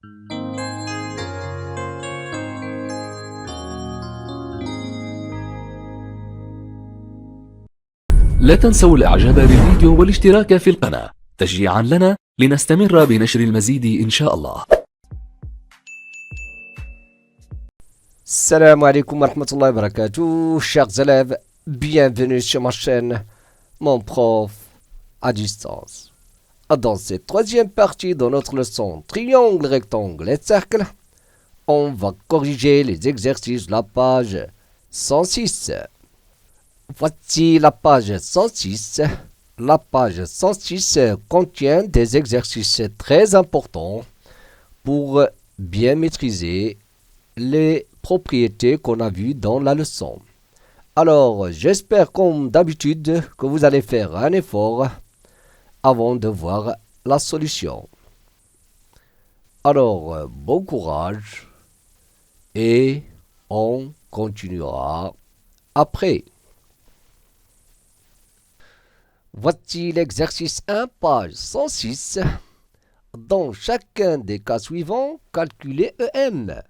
لا تنسوا الاعجاب بالفيديو والاشتراك في القناة تشجيعا لنا لنستمر بنشر المزيد إن شاء الله. Salam alaikum wa rahmatullahi wa barakatuh, chers élèves, bienvenue sur ma chaîne, mon prof à distance. Dans cette troisième partie de notre leçon triangle, rectangle et cercle, on va corriger les exercices de la page 106. Voici la page 106. La page 106 contient des exercices très importants pour bien maîtriser les propriétés qu'on a vues dans la leçon. Alors, j'espère comme d'habitude que vous allez faire un effort avant de voir la solution. Alors, bon courage et on continuera après. Voici l'exercice 1, page 106. Dans chacun des cas suivants, calculez EM.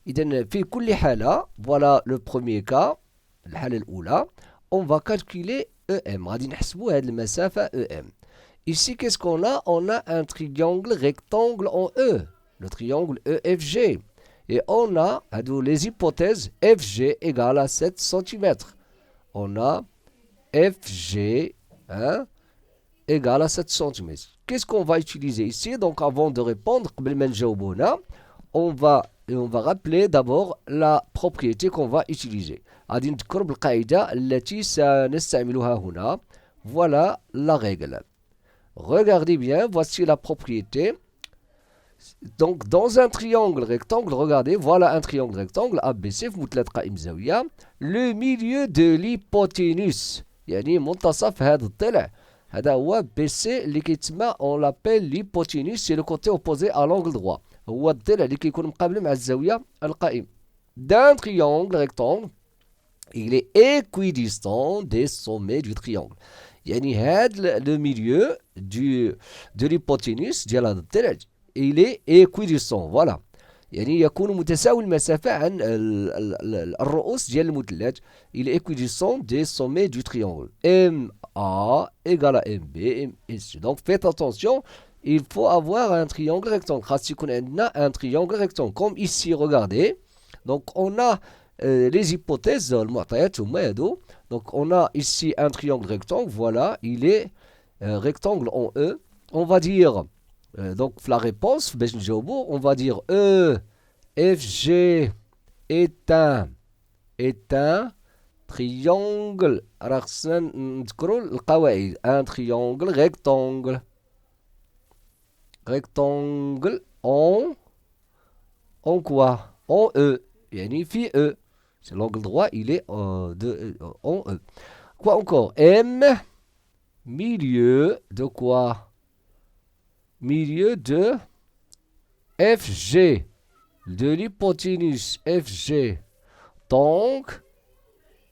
إذن في كل حالة, voilà le premier cas, الحالة الأولى, on va calculer EM. غادي نحسبوا هذه المسافة EM. Ici, qu'est-ce qu'on a? On a un triangle rectangle en E, le triangle EFG. Et on a les hypothèses FG égale à 7 cm. On a FG égale à 7 cm. Qu'est-ce qu'on va utiliser ici? Donc, avant de répondre, on va rappeler d'abord la propriété qu'on va utiliser. Voilà la règle. Regardez bien, voici la propriété. Donc, dans un triangle rectangle, regardez, voilà un triangle rectangle ABC, le milieu de l'hypoténuse. يعني منتصف هذا الضلع هذا هو BC اللي كيتسمى on l'appelle l'hypoténuse, c'est le côté opposé à l'angle droit. هو الضلع اللي كيكون مقابل مع الزاوية القائمة. D'un triangle rectangle, il est équidistant des sommets du triangle. يعني هذا le milieu de l'hypoténuse ديال هذا الضلع il est équidistant, voilà. يعني يكون متساوي المسافة عن الرؤوس ديال المثلث. Il est équidistant des sommets du triangle. MA égale à MB, MSG. Donc faites attention, il faut avoir un triangle rectangle. خاص يكون عندنا un triangle rectangle. Comme ici, regardez. Donc on a les hypothèses, المعطيات هما هادو. Donc on a ici un triangle rectangle, voilà, il est rectangle en E. On va dire donc la réponse, on va dire EFG est un triangle, un triangle rectangle en quoi? En E. يعني في E. C'est l'angle droit, il est en E. Quoi encore? M, milieu de quoi? Milieu de FG, de l'hypoténuse FG. Donc,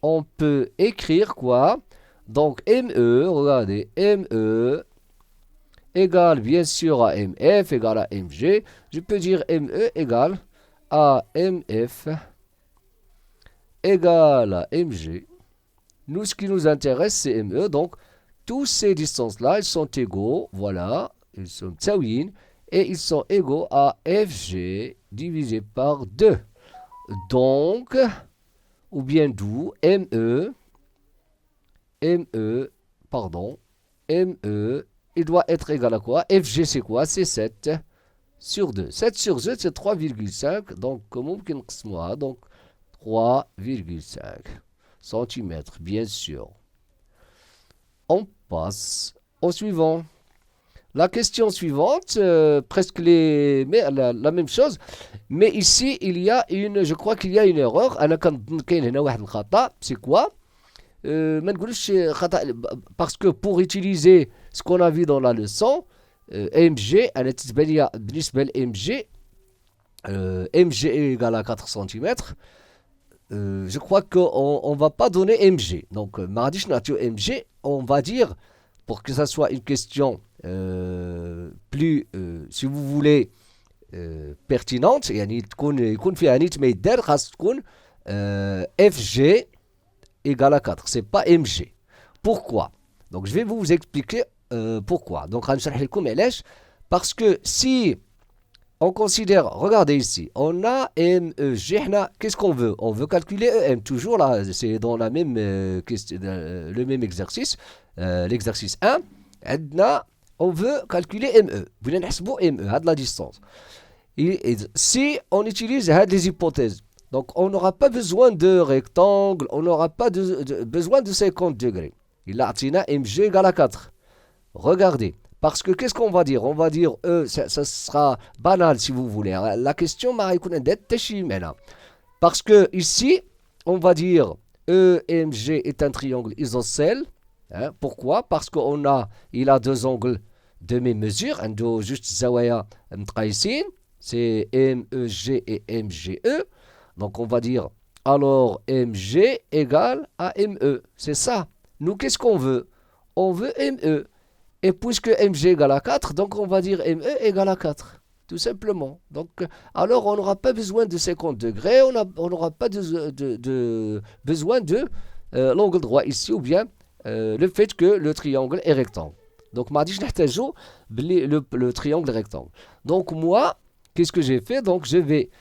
on peut écrire quoi? Donc, ME, regardez, ME égale bien sûr à MF égale à MG. Je peux dire ME égale à MF égale à MG. Nous, ce qui nous intéresse, c'est ME. Donc, toutes ces distances-là, ils sont égaux, voilà. Ils sont tsaouyin et ils sont égaux à FG divisé par 2. Donc, ou bien d'où ME, il doit être égal à quoi? FG c'est quoi? C'est 7 sur 2. 7 sur 2 c'est 3,5. Donc, comment on donc 3,5 cm, bien sûr. On passe au suivant. La question suivante, presque la même chose, mais ici je crois qu'il y a une erreur. C'est quoi? Parce que pour utiliser ce qu'on a vu dans la leçon, MG, MG égale à 4 cm. Je crois qu'on ne va pas donner MG. Donc, MG, on va dire, pour que ça soit une question plus, si vous voulez, pertinente, يعني يكون فيها نيت ما يدار خاص تكون FG égale à 4. C'est pas MG. Pourquoi? Donc je vais vous expliquer pourquoi. Donc غنشرح لكم علاش. Parce que si on considère, regardez ici, on a MEG, qu'est-ce qu'on veut? On veut calculer EM, toujours là, c'est dans la même, le même exercice, l'exercice 1, on veut calculer ME, vous voulez ME, la distance. Et si on utilise les hypothèses, donc on n'aura pas besoin de rectangle, on n'aura pas besoin de 50 degrés. Il a atteint MG égale à 4. Regardez. Parce que qu'est-ce qu'on va dire? On va dire ça sera banal si vous voulez. La question parce que ici, on va dire EMG est un triangle isocèle. Hein, pourquoi? Parce qu'il a deux angles de même mesure. Juste zawaya c'est MEG et MGE. Donc on va dire alors MG égale à ME. C'est ça. Nous, qu'est-ce qu'on veut? On veut ME. Et puisque MG égale à 4, donc on va dire ME égale à 4. Tout simplement. Donc, alors on n'aura pas besoin de 50 degrés, on n'aura pas besoin de l'angle droit ici, ou bien le fait que le triangle est rectangle. Donc, le triangle rectangle. Donc, moi, qu'est-ce que j'ai fait? Donc, je vais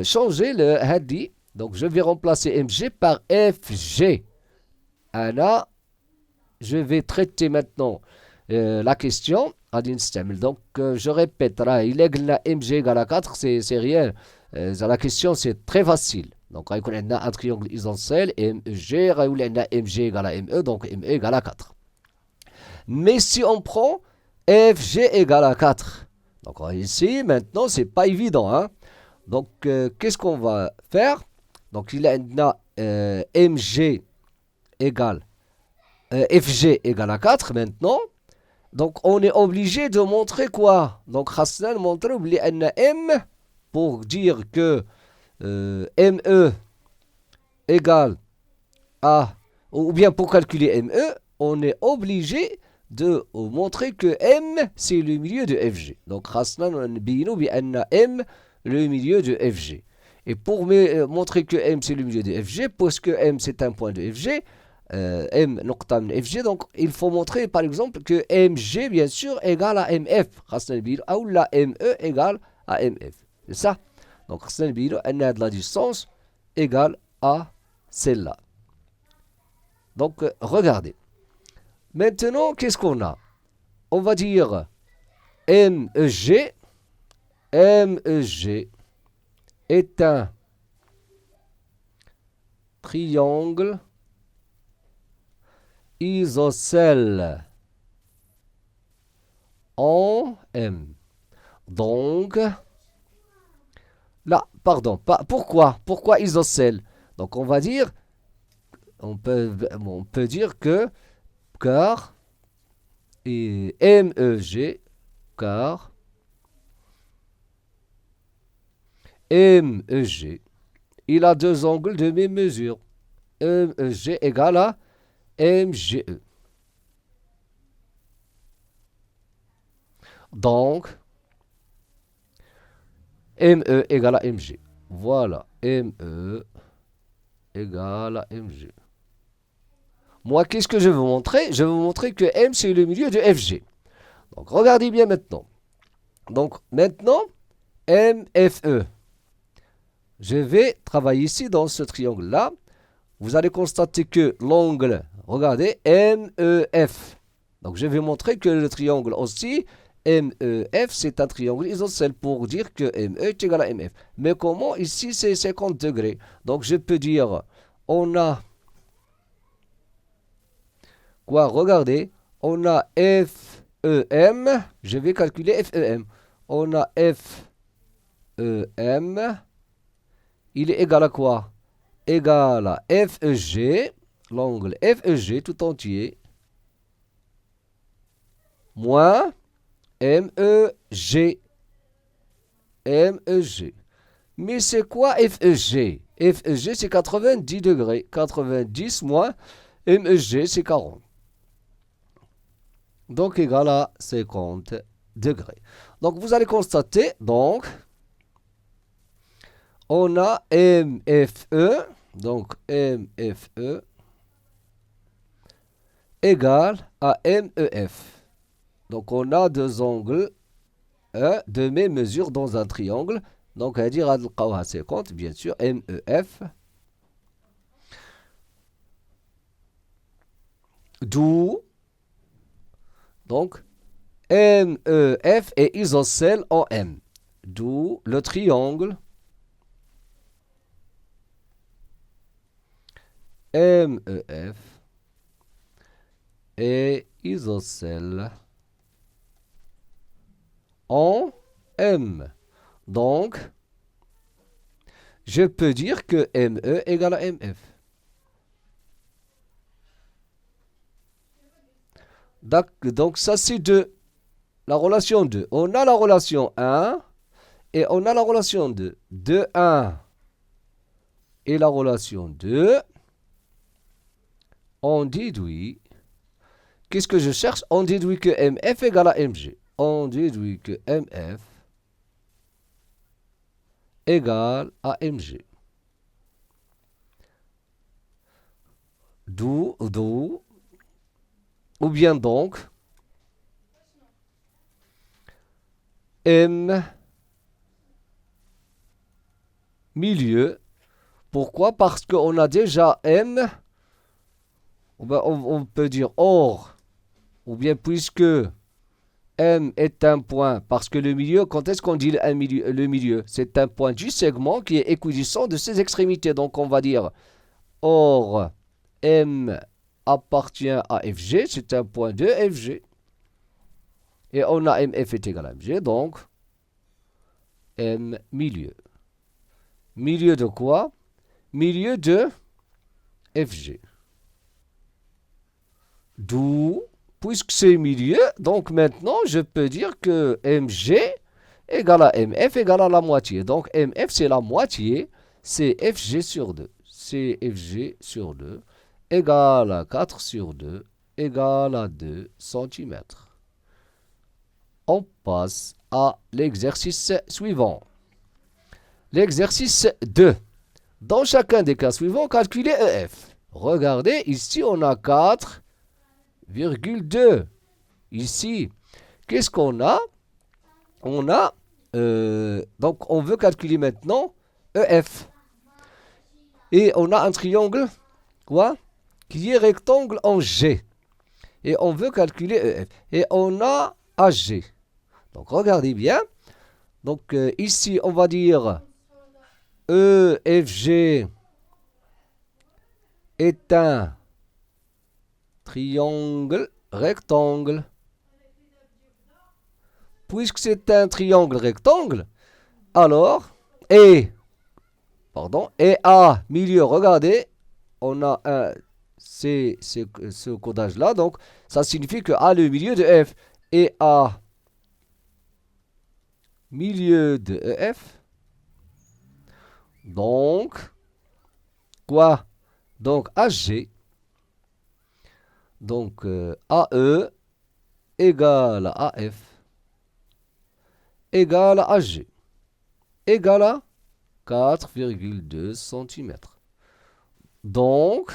changer le hadi. Donc, je vais remplacer MG par FG. Là, je vais traiter maintenant la question. Donc, je répète, il est MG égale à 4, c'est rien. La question, c'est très facile. Donc, il y a un triangle isocèle, MEG, il y a MG égale à ME, donc ME égale à 4. Mais si on prend FG égale à 4, donc ici, maintenant, c'est pas évident. Hein? Donc, qu'est-ce qu'on va faire? Donc, il y a MG égale FG égale à 4 maintenant. Donc, on est obligé de montrer quoi? Donc, Hassan montre M pour dire que ME égale à, ou bien pour calculer ME, on est obligé de montrer que M, c'est le milieu de FG. Donc, Hassan bino M, le milieu de FG. Et pour montrer que M, c'est le milieu de FG, parce que M, c'est un point de FG, M نقطة من FG, donc il faut montrer par exemple que MG bien sûr égale à MF ou la ME égale à MF, c'est ça. Donc on a de la distance égale à celle-là. Donc regardez, maintenant qu'est-ce qu'on a? On va dire MEG est un triangle isocèle en M. Donc, là, pardon, pourquoi isocèle? Donc, on va dire, on peut dire que, car, et MEG, car, MEG, il a deux angles de même mesure. MEG égale à MGE. Donc, ME égale à MG. Voilà, ME égale à MG. Moi, qu'est-ce que je veux montrer? Je veux montrer que M, c'est le milieu de FG. Donc, regardez bien maintenant. Donc, maintenant, MFE. Je vais travailler ici dans ce triangle-là. Vous allez constater que l'angle, regardez, MEF. Donc, je vais montrer que le triangle aussi, MEF, c'est un triangle isocèle pour dire que ME est égal à MF. Mais comment? Ici, c'est 50 degrés. Donc, je peux dire, on a quoi? Regardez, on a FEM. Je vais calculer FEM. On a FEM. Il est égal à quoi? Égal à FEG, l'angle FEG tout entier, moins MEG. MEG. Mais c'est quoi FEG? FEG, c'est 90 degrés. 90 moins MEG, c'est 40. Donc, égal à 50 degrés. Donc, vous allez constater, donc, On a MFE, donc MFE égale à MEF. Donc on a deux angles de même mesure dans un triangle. Donc on va dire à 50, bien sûr, MEF. D'où, donc, MEF est isocèle en M. D'où le triangle MEF est isocèle en M. Donc, je peux dire que ME égale à MF. Donc ça c'est 2. La relation 2. On a la relation 1 et on a la relation 2. 2, 1 et la relation 2. On déduit. Qu'est-ce que je cherche? On déduit que MF égale à MG. On déduit que MF égale à MG. D'où, ou bien donc, M milieu. Pourquoi? Parce qu'on a déjà M, on peut dire or, ou bien puisque M est un point, parce que le milieu, quand est-ce qu'on dit le milieu? C'est un point du segment qui est équidistant de ses extrémités. Donc on va dire or M appartient à FG, c'est un point de FG. Et on a MF est égal à MG, donc M milieu. Milieu de quoi? Milieu de FG. D'où, puisque c'est milieu, donc maintenant je peux dire que MG égale à MF égale à la moitié. Donc MF c'est la moitié, c'est FG sur 2. C'est FG sur 2 égale à 4 sur 2 égale à 2 cm. On passe à l'exercice suivant. L'exercice 2. Dans chacun des cas suivants, calculez EF. Regardez, ici on a 4,2. Ici, qu'est-ce qu'on a? On a, donc on veut calculer maintenant EF. Et on a un triangle, quoi? Qui est rectangle en G. Et on veut calculer EF. Et on a AG. Donc regardez bien. Donc ici on va dire EFG est un triangle rectangle. Puisque c'est un triangle rectangle, alors et A milieu, regardez, on a ce codage là, donc ça signifie que A le milieu de F et A milieu de EF. Donc, quoi? Donc, AG, donc AE égale à AF égale à AG égale à 4,2 cm. Donc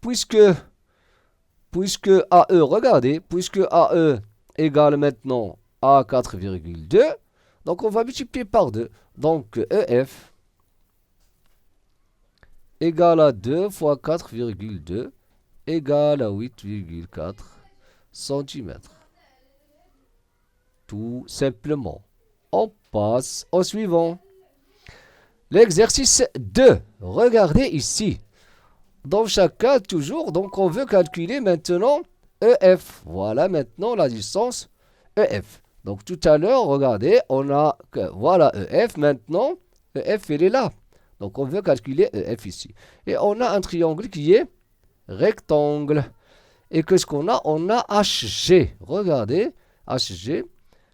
puisque AE, regardez, puisque AE égale maintenant à 4,2, donc on va multiplier par 2. Donc EF égale à 2 fois 4,2 égale à 8,4 cm. Tout simplement. On passe au suivant. L'exercice 2. Regardez ici. Dans chaque cas, toujours, donc on veut calculer maintenant EF. Voilà maintenant la distance EF. Donc tout à l'heure, regardez, on a, voilà EF. Maintenant, EF, elle est là. Donc on veut calculer EF ici. Et on a un triangle qui est rectangle. Et qu'est-ce qu'on a? On a HG. Regardez, HG.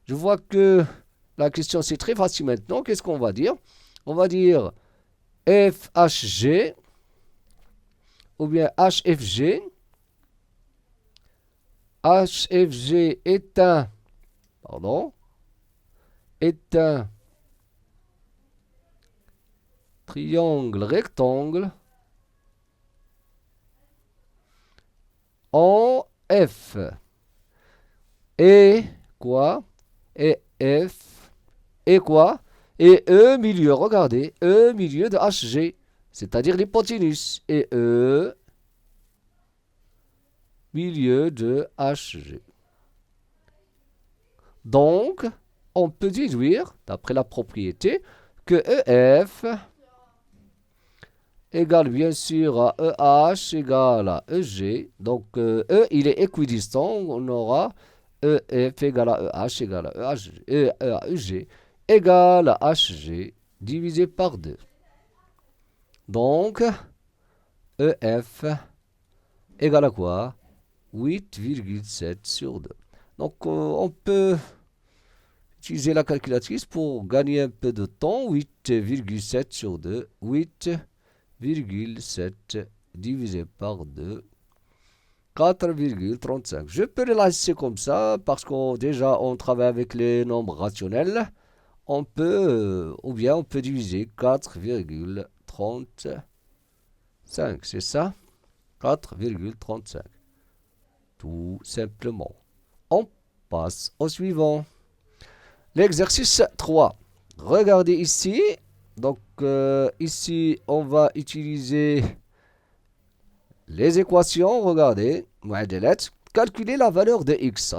Je vois que la question c'est très facile maintenant. Qu'est-ce qu'on va dire? On va dire FHG ou bien HFG. HFG est un triangle rectangle en F. Et quoi? Et F. Et quoi? Et E milieu, regardez, E milieu de HG, c'est-à-dire l'hypoténuse. Et E milieu de HG. Donc, on peut déduire, d'après la propriété, que EF égale bien sûr à EH égale à EG. Donc, E, il est équidistant. On aura EF égale à EH égale à EG égale à HG divisé par 2. Donc, EF égale à quoi? 8,7 sur 2. Donc, on peut utiliser la calculatrice pour gagner un peu de temps. 8,7 sur 2. 8,7 divisé par 2. 4,35. Je peux le laisser comme ça parce qu'on déjà on travaille avec les nombres rationnels. On peut, ou bien on peut diviser 4,35. C'est ça? 4,35. Tout simplement. On passe au suivant. L'exercice 3. Regardez ici. Donc, ici, on va utiliser les équations. Regardez. Calculer la valeur de x.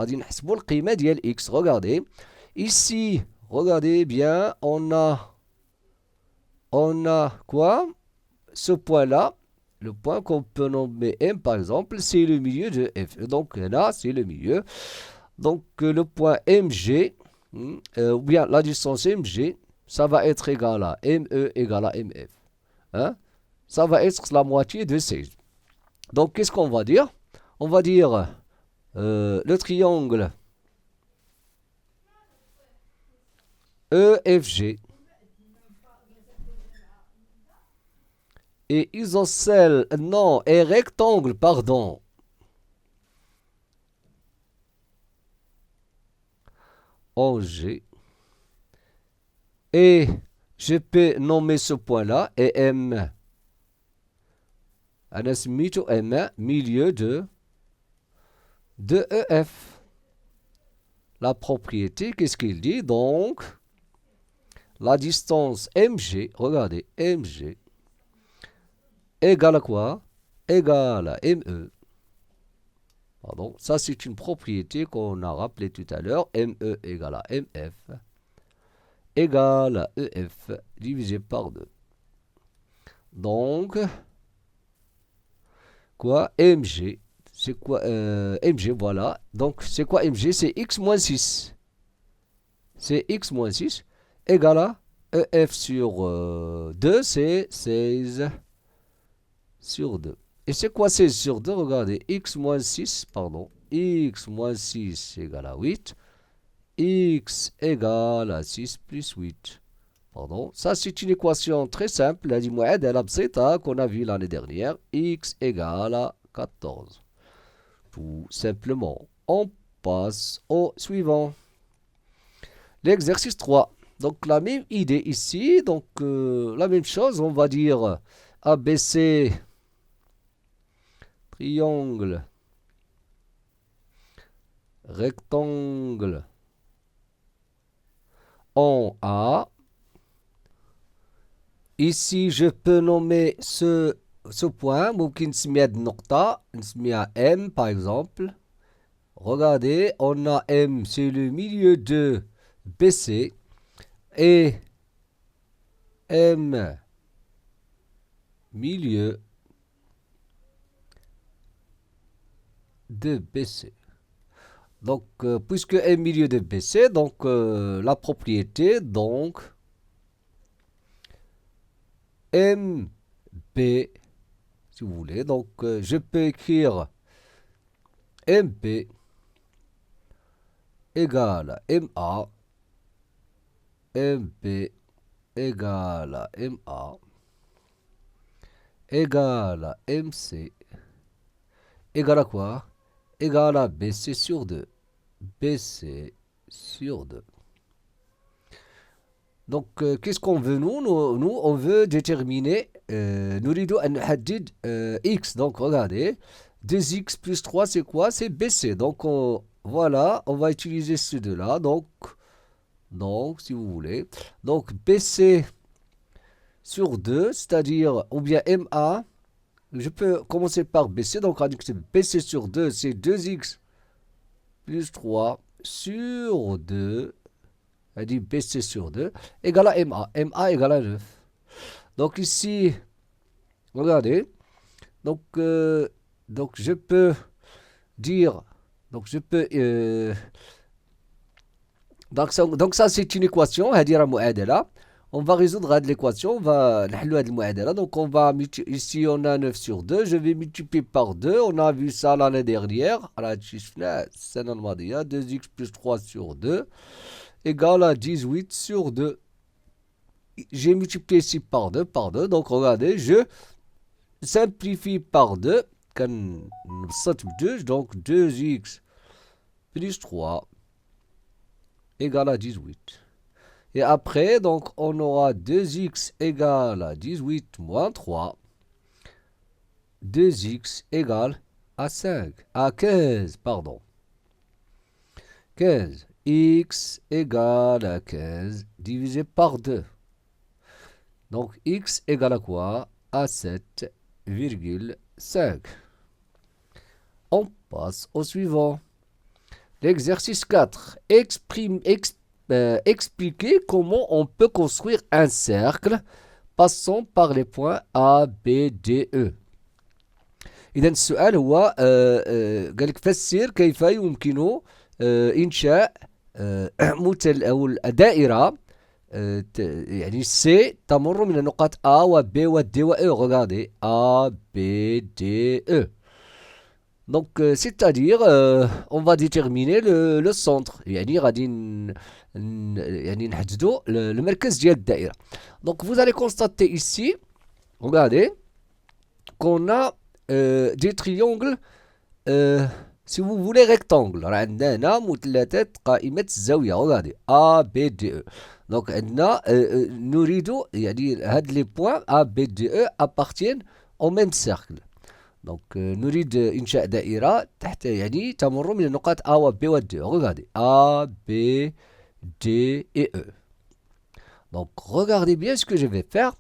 Regardez. Ici, regardez bien. On a quoi? Ce point-là. Le point qu'on peut nommer M, par exemple, c'est le milieu de F. Donc, là, c'est le milieu. Donc, le point MG, ou bien la distance MG, ça va être égal à ME égale à MF. Hein? Ça va être la moitié de 16. Donc, qu'est-ce qu'on va dire? On va dire le triangle EFG et isocèle, non, et rectangle, pardon. En G. Et je peux nommer ce point-là et M. M, milieu de EF. La propriété, qu'est-ce qu'il dit? Donc, la distance MG, regardez, MG, égale à quoi? Égale à ME. Pardon, ça c'est une propriété qu'on a rappelée tout à l'heure. ME égale à MF égale à EF divisé par 2. Donc, quoi? MG, c'est quoi? MG, voilà. Donc, c'est quoi MG? C'est x moins 6. C'est x moins 6 égale à EF sur 2, c'est 16 sur 2. Et c'est quoi 16 sur 2? Regardez, x moins 6 égale à 8. X égale à 6 plus 8. Pardon, ça c'est une équation très simple, qu'on a vu l'année dernière. X égale à 14. Tout simplement. On passe au suivant. L'exercice 3. Donc la même idée ici. Donc la même chose, on va dire ABC, triangle, rectangle en A. Ici, je peux nommer ce point, ممكن نسميها نقطة, نسميها M par exemple. Regardez, on a M, c'est le milieu de BC, et M, milieu de BC. Donc, puisque M milieu de BC, donc la propriété, donc MB, si vous voulez. Donc, je peux écrire MB égale à MA, MB égale à MA, égale à MC, égale à quoi? Égale à BC sur 2. BC sur 2. Donc, qu'est-ce qu'on veut nous, on veut déterminer, نريد أن نحدد x. Donc, regardez, 2x plus 3, c'est quoi? C'est BC. Donc, voilà, on va utiliser ce deux-là. Donc, si vous voulez. Donc, BC sur 2, c'est-à-dire, ou bien MA, je peux commencer par BC. Donc, on va dire que BC sur 2, c'est 2x plus 3 sur 2. Elle dit BC sur 2 égale à MA. MA égale à 9. Donc ici, regardez. Donc je peux dire. Donc je peux. Donc ça c'est une équation. On va résoudre l'équation. On va donc on va ici on a 9 sur 2. Je vais multiplier par 2. On a vu ça l'année dernière. 2x plus 3 sur 2 égale à 18 sur 2. J'ai multiplié ici par 2. Donc regardez, je simplifie par 2. Donc 2x plus 3 égale à 18. Et après, donc on aura 2x égale à 18 moins 3. 2x égale à 5. À 15, pardon. 15. X égale à 15 divisé par 2. Donc, x égale à quoi? À 7,5. On passe au suivant. L'exercice 4. Expliquer comment on peut construire un cercle passant par les points A, B, D, E. إذا السؤال هو قال لك فسر كيف يمكن إنشاء مثل أو دائرة يعني C تمر من النقاط A و B و D و E. Regardez A, B, D, E. Donc c'est-à-dire on va déterminer le centre. يعني غادي يعني نحددوا المركز ديال الدائرة. Donc vous allez constater ici, regardez, qu'on a des triangles si vous voulez rectangle. راه عندنا هنا مثلثات قائمة الزاوية. Regardez A, B, D, E. Donc عندنا نريد يعني هاد les points A, B, D, E appartiennent au même cercle. Donc نريد إنشاء دائرة تحت يعني تمر من النقاط A و B و D. Regardez A, B, D et E. Donc regardez bien ce que je vais faire.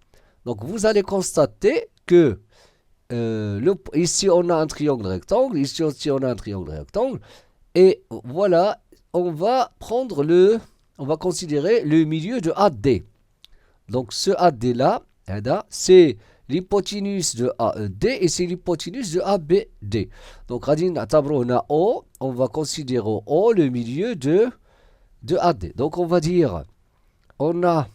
Donc vous allez constater que ici on a un triangle rectangle, ici aussi on a un triangle rectangle, et voilà, on va considérer le milieu de AD. Donc ce AD là, c'est l'hypoténuse de AED et c'est l'hypoténuse de ABD. Donc on va considérer O le milieu de AD. Donc on va dire, on a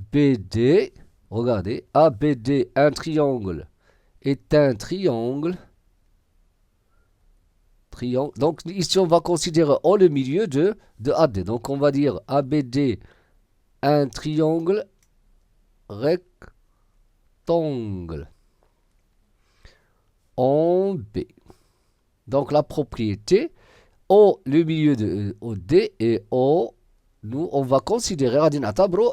ABD. Regardez, ABD, un triangle, est un triangle. Donc ici, on va considérer O le milieu de AD. Donc on va dire ABD, un triangle rectangle en B. Donc la propriété, O le milieu de OD et O, nous, on va considérer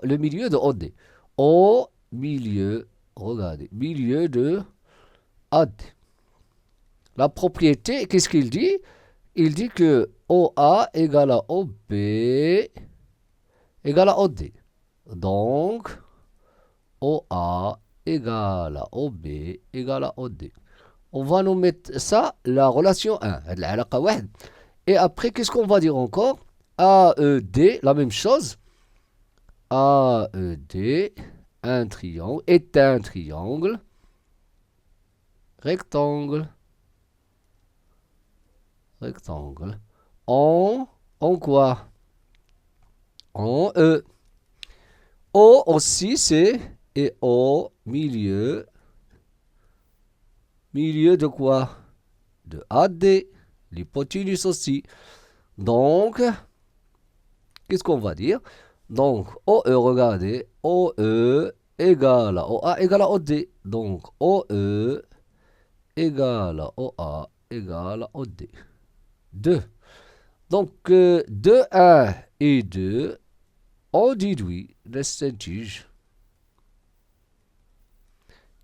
le milieu de OD. O milieu, regardez, milieu de AD. La propriété, qu'est-ce qu'il dit? Il dit que OA égale à OB égale à OD. Donc, OA égale à OB égale à OD. On va nous mettre ça, la relation 1. Et après, qu'est-ce qu'on va dire encore? AED, la même chose. AED, un triangle, est un triangle rectangle en quoi? En E. O aussi c'est et O milieu de quoi? De AD, l'hypoténuse aussi. Donc qu'est-ce qu'on va dire? Donc OE, regardez, OE égale à OA égale à OD. Donc OE égale à OA égale à OD. 2. Donc 2, 1 et 2. on déduit نستنتج.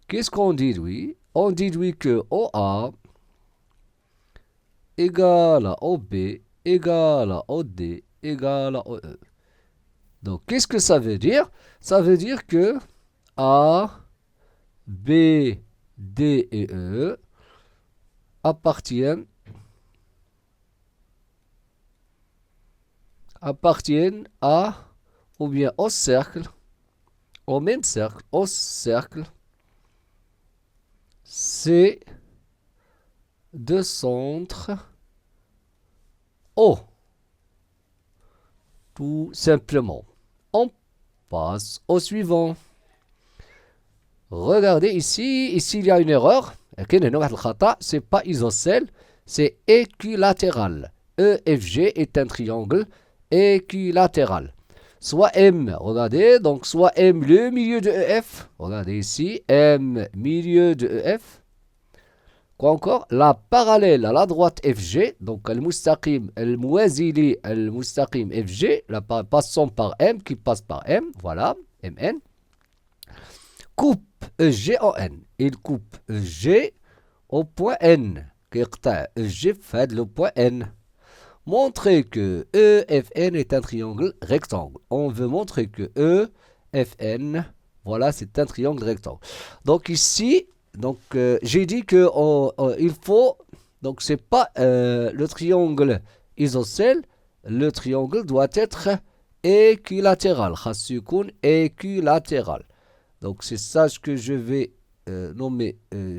Qu'est-ce qu'on déduit? On déduit que OA égale à OB égale à OD égale à OE. Donc, qu'est-ce que ça veut dire? Ça veut dire que A, B, D et E appartiennent à, ou bien au cercle, au même cercle, au cercle C de centre O. Tout simplement. On passe au suivant. Regardez ici, il y a une erreur. C'est pas isocèle, c'est équilatéral. EFG est un triangle équilatéral. Soit M, regardez, donc soit M le milieu de EF. Regardez ici, M milieu de EF. Quoi encore? La parallèle à la droite FG, donc le mustaqim, le muazili, le mustaqim FG, passant par M, qui passe par M, voilà, MN, coupe EG en N. Il coupe EG au point N, qui est EG fait le point N. Montrer que EFN est un triangle rectangle. On veut montrer que EFN, voilà, c'est un triangle rectangle. Donc ici, donc j'ai dit que il faut, donc c'est pas le triangle isocèle, le triangle doit être équilatéral. Khasukun équilatéral. Donc c'est ça ce que je vais nommer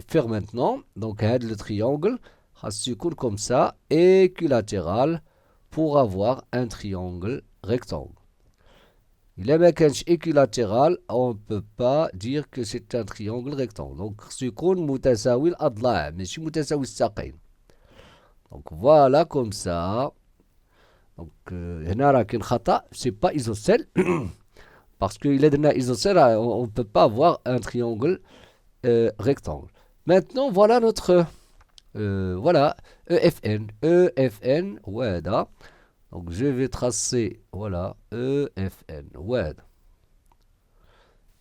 faire maintenant. Donc le triangle khasukun comme ça, équilatéral pour avoir un triangle rectangle. Il est équilatéral, on ne peut pas dire que c'est un triangle rectangle. Donc, سيكون متساوي الأضلاع ماشي متساوي الساقين. Donc, voilà comme ça. Donc, هنا راه كاين خطأ, c'est pas isocèle. Parce qu'il est dans isocèle, on ne peut pas avoir un triangle rectangle. Maintenant, voilà notre voilà EFN. EFN, ouais, là. Donc je vais tracer, voilà, EFN, ouais.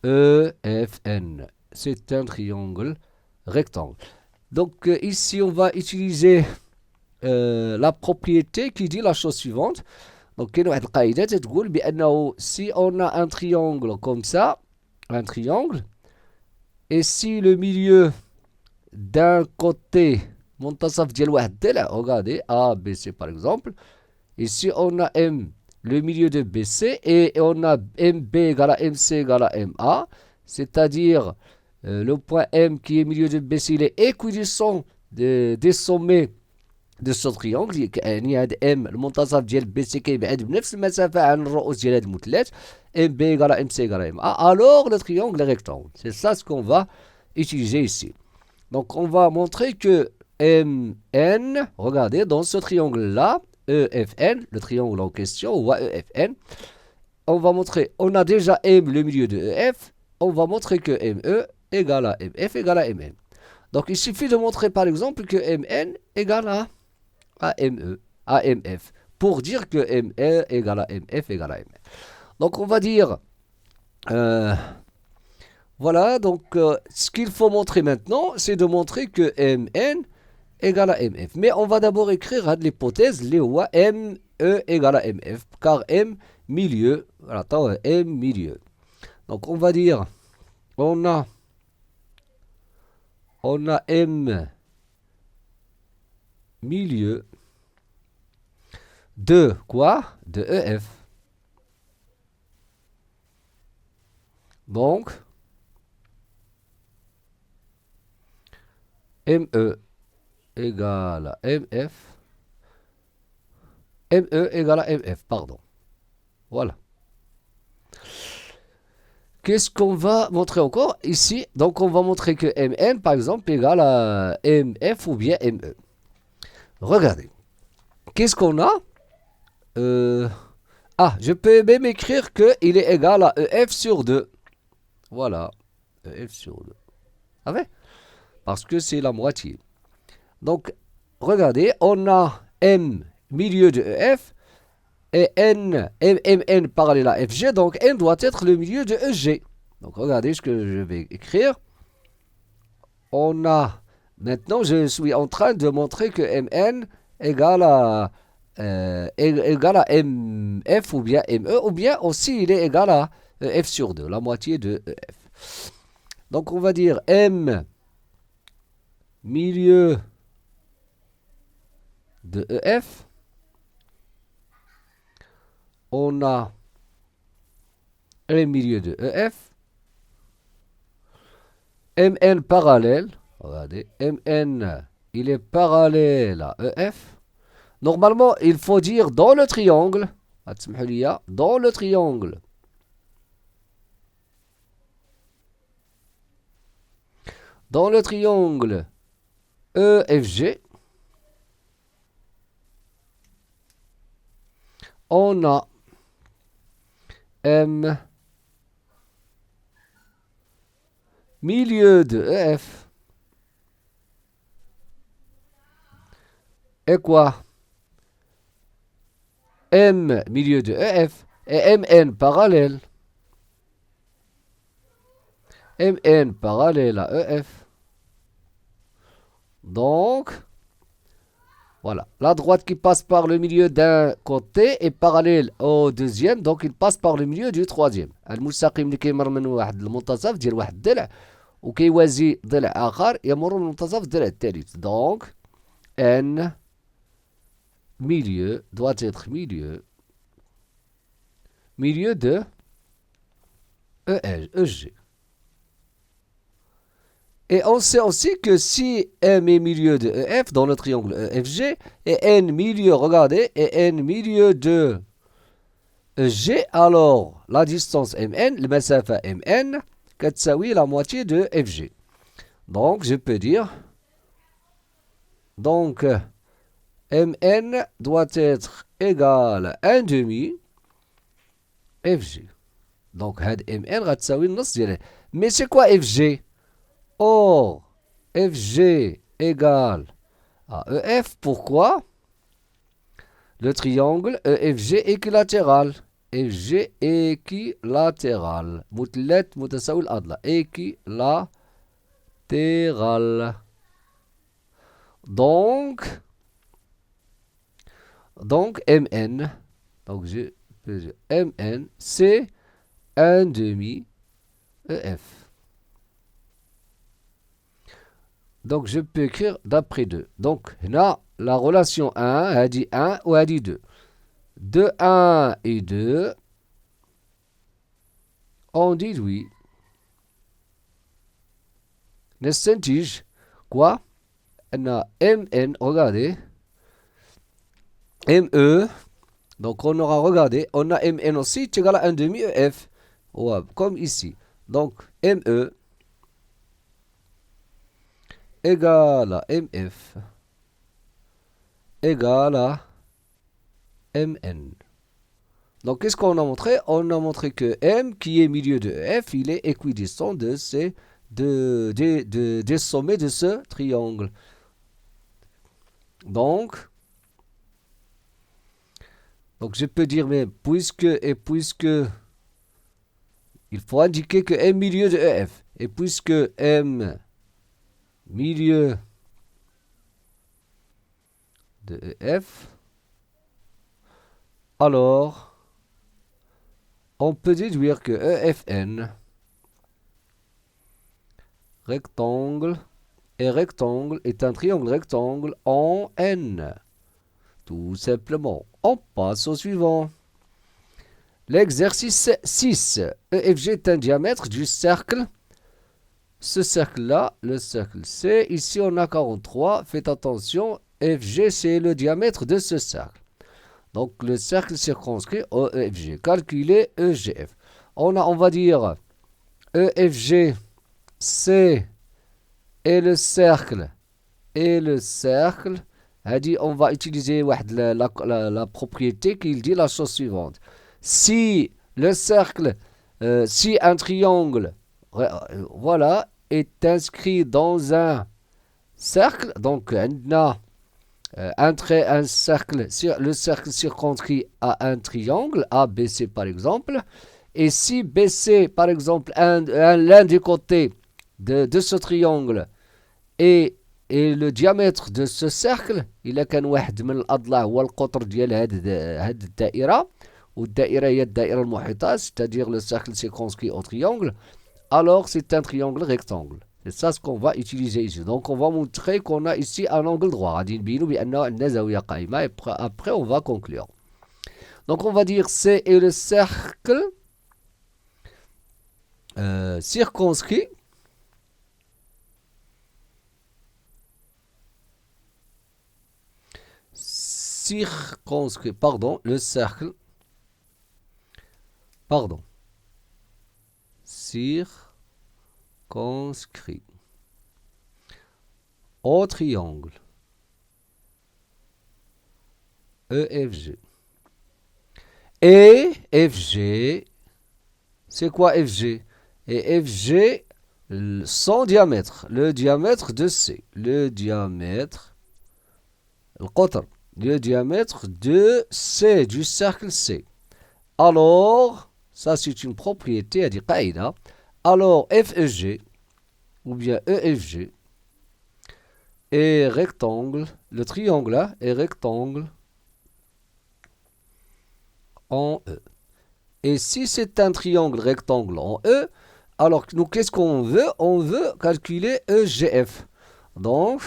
EFN, c'est un triangle rectangle. Donc ici, on va utiliser la propriété qui dit la chose suivante. Donc, si on a un triangle comme ça, un triangle, et si le milieu d'un côté, regardez, A, B, C par exemple, ici on a M, le milieu de BC, et on a MB égale à MC égale à MA, c'est-à-dire le point M qui est milieu de BC, il est équidistant des sommets de ce triangle. يعني هاد M المنتصف ديال BC كيبعد بنفس المسافة عن الرؤوس ديال هاد المثلث MB égale à MC égale à MA, alors le triangle est rectangle. C'est ça ce qu'on va utiliser ici. Donc on va montrer que MN, regardez, dans ce triangle-là, EFN, le triangle en question, ou EFN, on va montrer, on a déjà M le milieu de EF, on va montrer que ME égale à MF égale à MN. Donc il suffit de montrer par exemple que MN égale à ME, à MF, pour dire que ME égale à MF égale à MN. Donc on va dire, voilà, donc ce qu'il faut montrer maintenant, c'est de montrer que MN égale à MF. Mais on va d'abord écrire l'hypothèse, ME égale à MF, car M milieu, voilà, attends, M milieu. Donc on va dire, on a M milieu de quoi? De EF. Donc, ME égale à MF. ME égale à MF, pardon. Voilà. Qu'est-ce qu'on va montrer encore ici? Donc, on va montrer que MN, par exemple, égale à MF ou bien ME. Regardez. Qu'est-ce qu'on a? Je peux même écrire qu'il est égal à EF sur 2. Voilà. EF sur 2. Ah ouais? Parce que c'est la moitié. Donc, regardez, on a M milieu de EF. et N, MN parallèle à FG, donc N doit être le milieu de EG. Donc regardez ce que je vais écrire. On a, maintenant je suis en train de montrer que MN égale à MF ou bien ME, ou bien aussi il est égal à F sur 2, la moitié de EF. Donc on va dire M milieu de EF. On a un milieu de EF. MN parallèle. Regardez, MN, il est parallèle à EF. Normalement, il faut dire dans le triangle. Dans le triangle. Dans le triangle EFG, on a M milieu de EF et quoi? M milieu de EF et MN parallèle. MN parallèle à EF. Donc, voilà. La droite qui passe par le milieu d'un côté est parallèle au deuxième, donc il passe par le milieu du troisième. المستقيم اللي كيمر من واحد المنتصف ديال واحد الضلع وكيوازي ضلع آخر يمر من منتصف الضلع الثالث. Donc, N milieu doit être milieu de EG. Et on sait aussi que si M est milieu de EF dans le triangle EFG, et N milieu, regardez, et N milieu de G, alors la distance MN, le مسافة MN, كتساوي la moitié de FG. Donc je peux dire, donc MN doit être égal à 1 demi FG. Donc هاد MN غتساوي النص ديالها. Mais c'est quoi FG? Or, FG égale à EF. Pourquoi? Le triangle EFG équilatéral. FG équilatéral. مثلث متساوي الأضلاع. équilatéral. Donc MN. Donc je peux dire MN, c'est 1 demi EF. Donc je peux écrire d'après 2. Donc là, la relation 1, elle dit 1 ou elle dit 2. De 1 et 2, on dit oui. نستنتج quoi? On a MN, regardez. ME, donc on aura regardé, on a MN aussi, c'est égal à 1 demi EF. Ouais, comme ici. Donc ME égale à MF égale à MN. Donc qu'est-ce qu'on a montré? On a montré que M qui est milieu de F, il est équidistant des sommets de ce triangle. Donc je peux dire, mais puisque il faut indiquer que M milieu de EF, et puisque M milieu de EF, alors on peut déduire que EFN rectangle est un triangle rectangle en N. Tout simplement. On passe au suivant. L'exercice 6. EFG est un diamètre du cercle. Ce cercle-là, le cercle C, ici on a 43. Faites attention, FG c'est le diamètre de ce cercle. Donc le cercle circonscrit EFG. Calculez EGF. On va dire EFG C et le cercle. On va utiliser la propriété qui dit la chose suivante. Si le cercle, si un triangle, voilà, est inscrit dans un cercle, donc on a un cercle, le cercle circonscrit à un triangle, ABC par exemple, et si BC, par exemple, l'un des côtés de ce triangle et le diamètre de ce cercle إلا كان واحد من الأضلاع هو القطر ديال هاد الدائرة والدائرة هي الدائرة المحيطة c'est-à-dire le cercle circonscrit au triangle alors c'est un triangle rectangle. C'est ça ce qu'on va utiliser ici. Donc on va montrer qu'on a ici un angle droit. غادي نبينو بأنه عندنا زاوية قائمة et après on va conclure. Donc on va dire C est le cercle circonscrit pardon, le cercle, pardon, circonscrit au triangle EFG. Et FG, c'est quoi FG? Et FG, son diamètre, le diamètre de C, le diamètre, le diamètre de C, du cercle C. Alors, ça c'est une propriété, elle dit qaïda. Alors, FEG, ou bien EFG, est rectangle, le triangle là est rectangle en E. Et si c'est un triangle rectangle en E, alors nous qu'est-ce qu'on veut? On veut calculer EGF. Donc,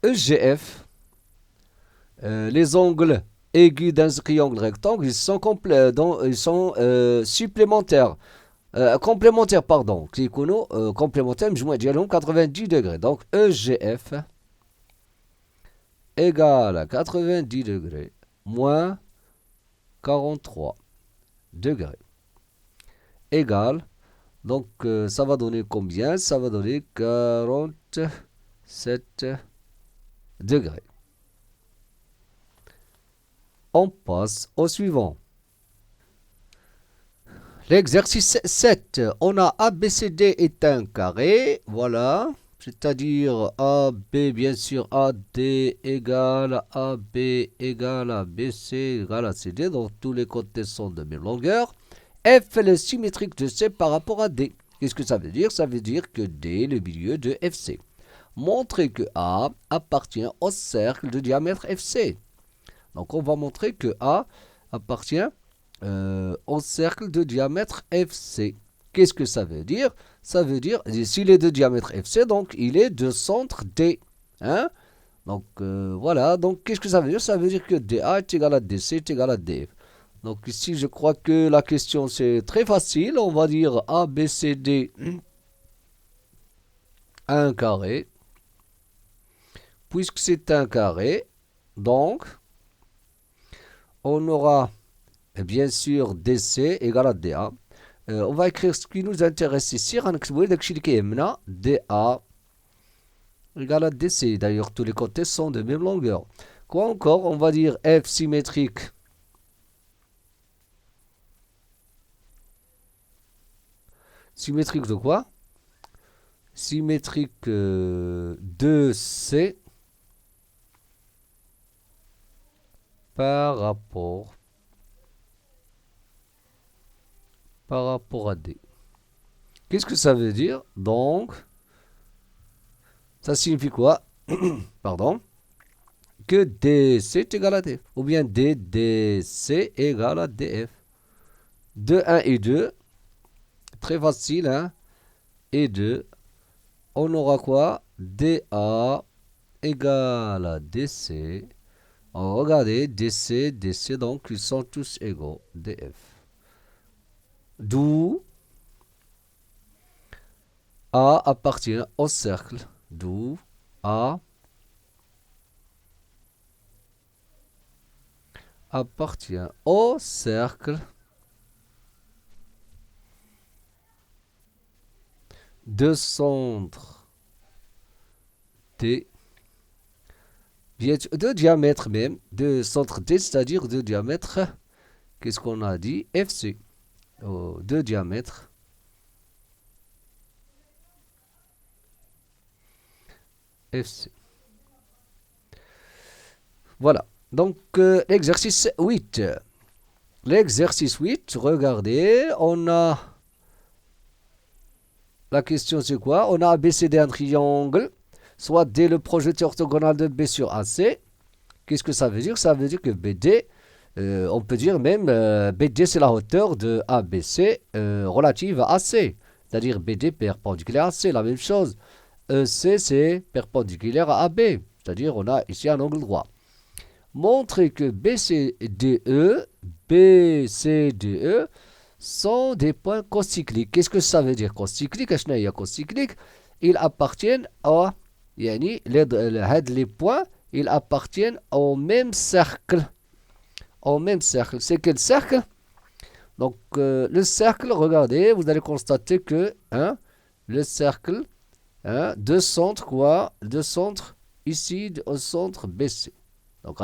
EGF, les angles aigus d'un triangle rectangle, ils sont, supplémentaires. Complémentaires, pardon. Complémentaires, مجموع ديالهم 90 degrés. Donc, EGF égale à 90 degrés moins 43 degrés. Égale, donc ça va donner combien? Ça va donner 47 degrés. On passe au suivant. L'exercice 7. On a ABCD est un carré. Voilà. C'est-à-dire AB, bien sûr, AD égale à AB égale à BC égale à CD. Donc tous les côtés sont de même longueur. F est le symétrique de C par rapport à D. Qu'est-ce que ça veut dire? Ça veut dire que D est le milieu de FC. Montrer que A appartient au cercle de diamètre FC. Donc on va montrer que A appartient au cercle de diamètre FC. Qu'est-ce que ça veut dire? Ça veut dire, s'il est de diamètre FC, donc il est de centre D. Hein? Donc voilà, donc qu'est-ce que ça veut dire? Ça veut dire que DA est égal à DC est égal à DF. Donc ici, je crois que la question c'est très facile. On va dire ABCD 1 carré. Puisque c'est un carré, donc on aura bien sûr DC égale à DA. On va écrire ce qui nous intéresse ici. DA égale à DC. D'ailleurs, tous les côtés sont de même longueur. Quoi encore? On va dire F symétrique. Symétrique de quoi? Symétrique de C par rapport à D. Qu'est-ce que ça veut dire? Donc, ça signifie quoi? Pardon. Que DC est égal à DF. Ou bien DDC égale à DF. 2, 1 et 2. Très facile, hein? Et 2. On aura quoi? DA égale à DC. Oh, regardez, DC, donc ils sont tous égaux. DF. D'où A appartient au cercle. D'où A appartient au cercle de centre D, de diamètre même, de centre D, c'est-à-dire de diamètre, qu'est-ce qu'on a dit? FC. De diamètre FC. Voilà. Donc, l'exercice 8. L'exercice 8, regardez, on a... La question c'est quoi? On a ABCD un triangle, soit D le projeté orthogonal de B sur AC. Qu'est-ce que ça veut dire? Ça veut dire que BD, on peut dire même BD c'est la hauteur de ABC relative à AC. C'est-à-dire BD perpendiculaire à AC, la même chose. EC c'est perpendiculaire à AB. C'est-à-dire on a ici un angle droit. Montrer que BCDE sont des points concycliques. Qu'est-ce que ça veut dire concyclique? Ils appartiennent à les points, ils appartiennent au même cercle. Au même cercle. C'est quel cercle? Donc le cercle, regardez, vous allez constater que le cercle, deux centres quoi? Deux centres ici au centre BC. Donc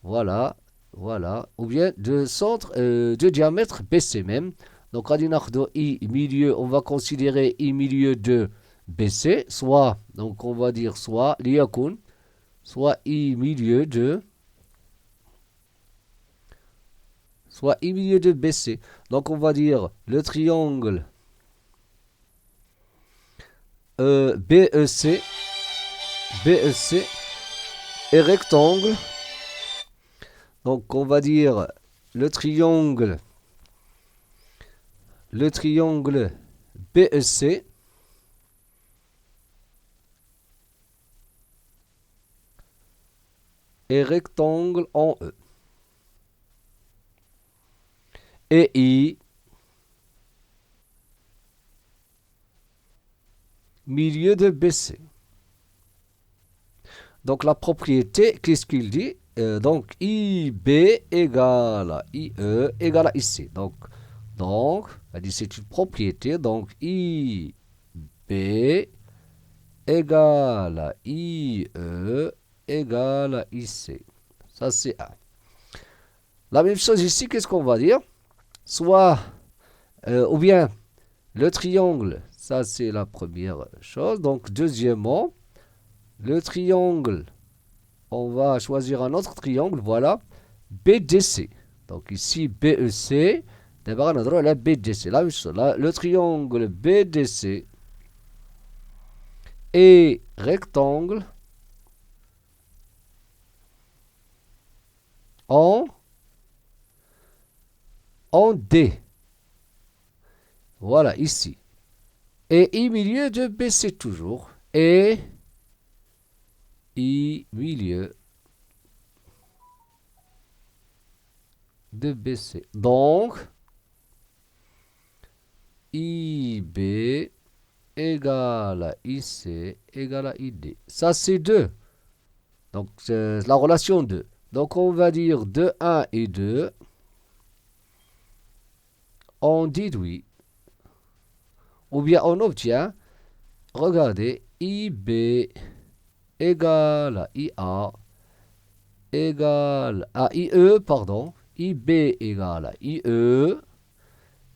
voilà, voilà, ou bien de centre de diamètre BC même. Donc I milieu, on va considérer I milieu de BC, soit, donc on va dire soit liyakun, soit I milieu de BC. Donc on va dire le triangle BEC et rectangle. Donc on va dire le triangle BEC et rectangle en E. Et I milieu de BC. Donc la propriété, qu'est-ce qu'il dit? Donc IB égale à IE égale à IC. Donc c'est une propriété. Donc IB égale à IE égale à IC. Ça c'est 1. La même chose ici, qu'est-ce qu'on va dire? Soit, ou bien le triangle, ça c'est la première chose. Donc deuxièmement, le triangle, on va choisir un autre triangle, voilà, BDC. Donc ici BEC, d'abord on a la BDC. Là, le triangle BDC et rectangle en D. Voilà, ici. Et I milieu de BC toujours. Et I milieu de BC. Donc, IB égale à IC égale à ID. Ça, c'est 2. Donc, c'est la relation 2. Donc, on va dire de 1 et 2. On déduit. Ou bien on obtient, regardez, IB égale à IA égale à IE, pardon. IB égale à IE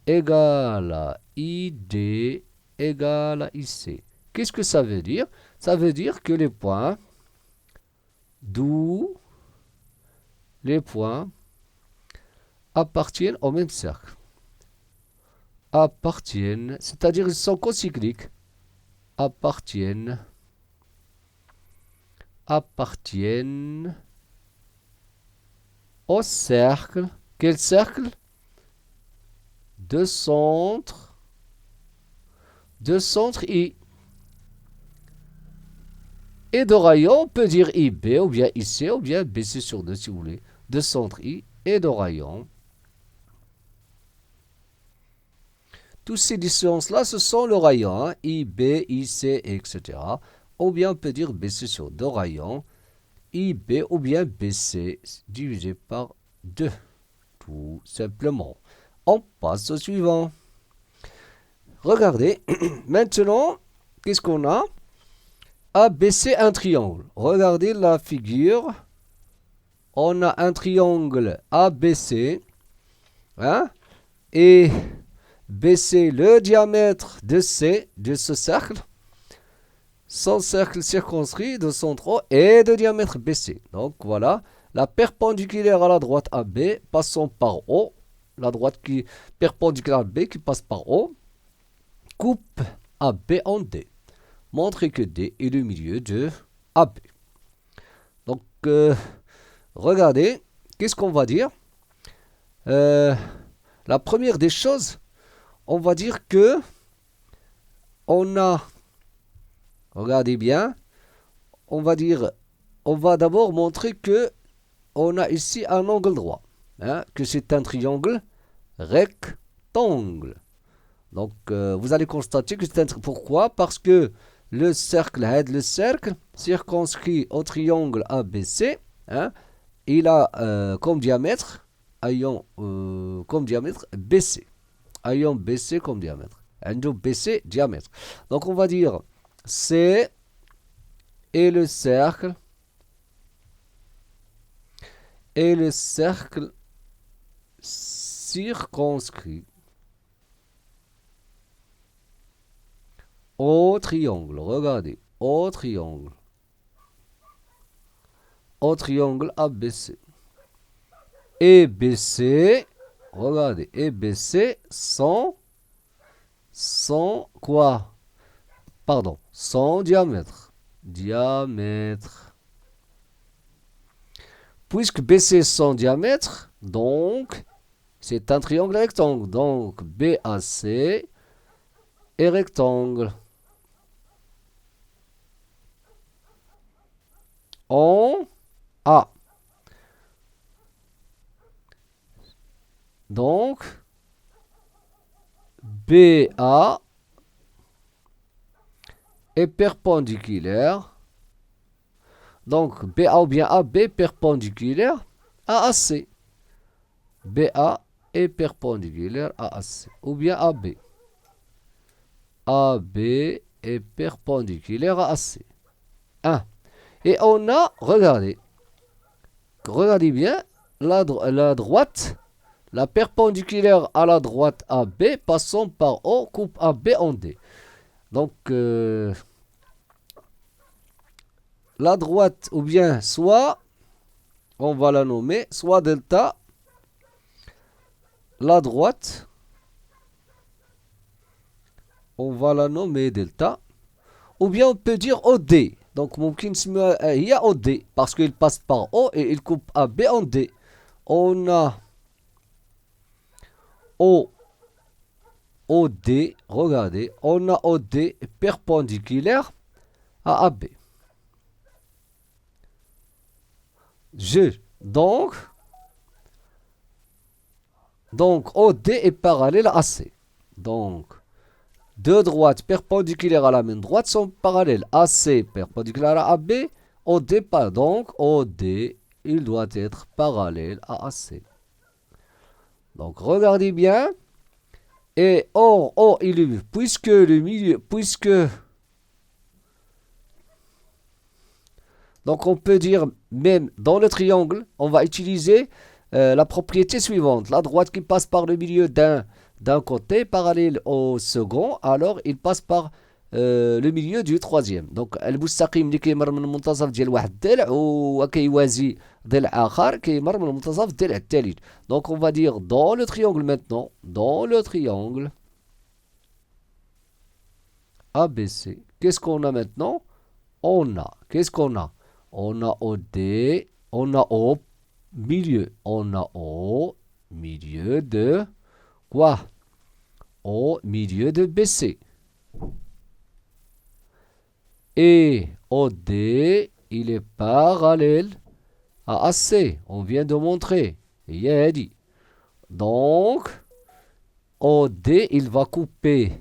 égale à ID égale à IC. Qu'est-ce que ça veut dire? Ça veut dire que les points, d'où les points appartiennent au même cercle. Appartiennent, c'est-à-dire ils sont concycliques. Appartiennent au cercle. Quel cercle? De centre I. Et de rayon, on peut dire IB ou bien IC ou bien BC sur 2 si vous voulez. De centre I et de rayon. Toutes ces distances-là, ce sont le rayon, IB, IC, etc. Ou bien on peut dire BC sur 2 rayons, IB ou bien BC divisé par 2. Tout simplement. On passe au suivant. Regardez, maintenant, qu'est-ce qu'on a? ABC, un triangle. Regardez la figure. On a un triangle ABC. Et BC, le diamètre de C, de ce cercle. Son cercle circonscrit de centre O et de diamètre BC. Donc voilà, la perpendiculaire à la droite AB passant par O, la droite qui perpendiculaire à B qui passe par O, coupe AB en D. Montrez que D est le milieu de AB. Donc, regardez, qu'est-ce qu'on va dire? La première des choses, on va dire que on a, regardez bien, on va d'abord montrer que on a ici un angle droit, hein, que c'est un triangle rectangle. Donc, vous allez constater que c'est un triangle. Pourquoi? Parce que le cercle circonscrit au triangle ABC, hein, il a comme diamètre, comme diamètre BC. Ayant BC comme diamètre. Ando BC diamètre. Donc on va dire C et le cercle circonscrit au triangle. Regardez, au triangle ABC. Et BC, regardez, et BC sont quoi? Pardon, sans diamètre. Puisque BC sans diamètre, donc c'est un triangle rectangle. Donc BAC est rectangle. En A. Donc BA est perpendiculaire. Donc BA ou bien AB perpendiculaire à AC. BA est perpendiculaire à AC. Ou bien AB. AB est perpendiculaire à AC. 1. Et on a, regardez bien, la droite, la perpendiculaire à la droite AB, passant par O, coupe AB en D. Donc, la droite, ou bien soit, on va la nommer, soit delta, la droite, on va la nommer delta, ou bien on peut dire OD. Donc, il y a OD, parce qu'il passe par O et il coupe AB en D. On a OD, regardez, on a OD perpendiculaire à AB. Donc OD est parallèle à AC. Donc, deux droites perpendiculaires à la même droite sont parallèles. AC perpendiculaire à AB, OD pas. Donc, OD, il doit être parallèle à AC. Donc, regardez bien. Et or, puisque le milieu, donc on peut dire, même dans le triangle, on va utiliser la propriété suivante. La droite qui passe par le milieu d'un côté parallèle au second, alors il passe par le milieu du troisième. Donc المستقيم اللي كيمر من المنتصف ديال واحد الضلع وكيوازي ضلع آخر كيمر من منتصف الضلع الثالث. Donc on va dire dans le triangle maintenant, dans le triangle ABC, qu'est-ce qu'on a maintenant? Qu'est-ce qu'on a? On a OD, on a O milieu, on a O milieu de quoi? Au milieu de BC. Et OD, il est parallèle à AC. On vient de montrer. Yadi. Donc, OD, il va couper